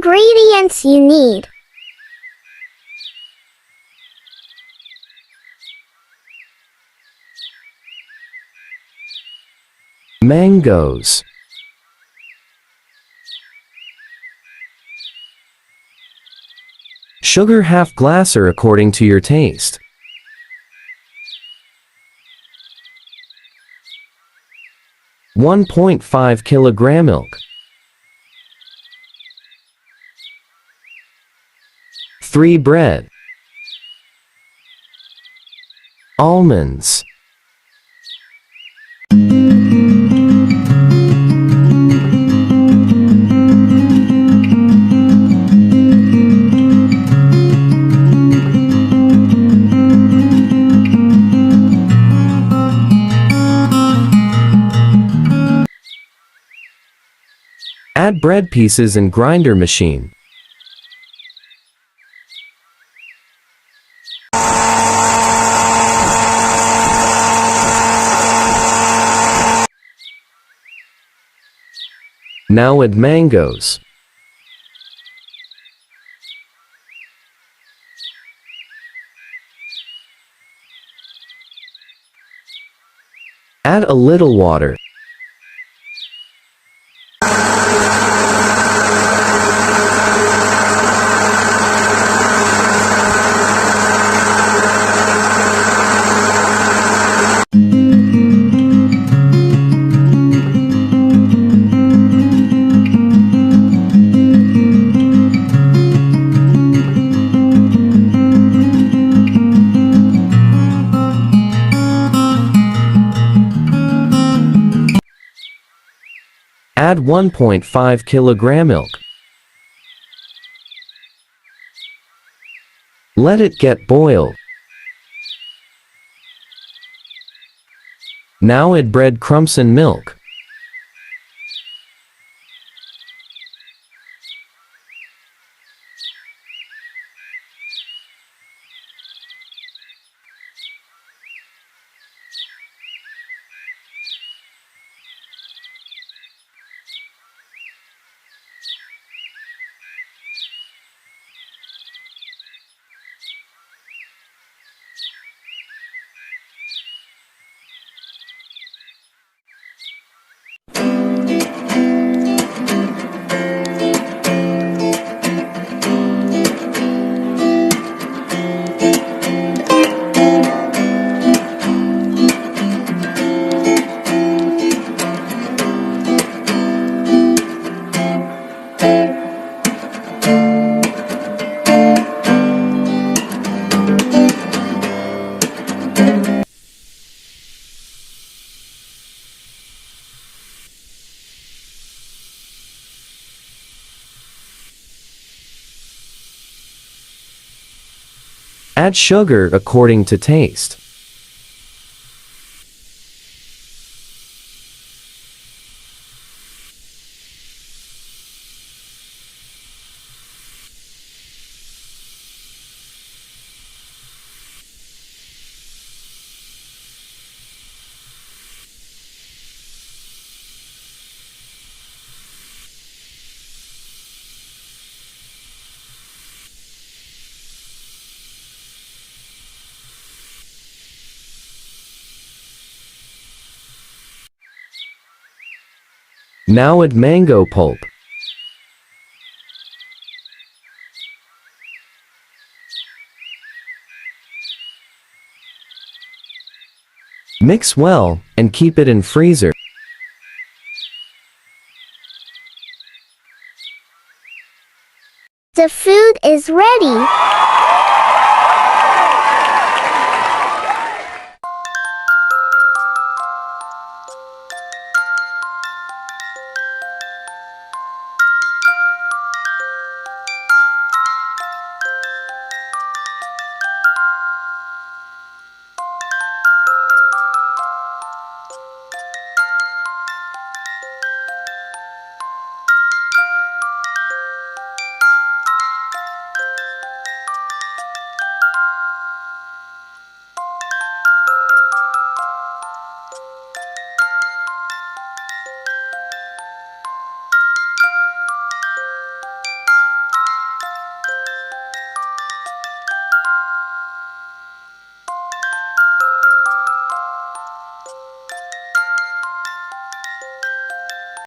Ingredients you need: mangoes, sugar half glass or according to your taste, 1.5 kilogram milk, 3 bread, almonds, add bread pieces in grinder machine. Now add mangoes. Add a little water. Add 1.5 kilogram milk. Let it get boiled. Now add bread crumbs and milk. Add sugar according to taste. Now add mango pulp. Mix well and keep it in freezer. The food is ready.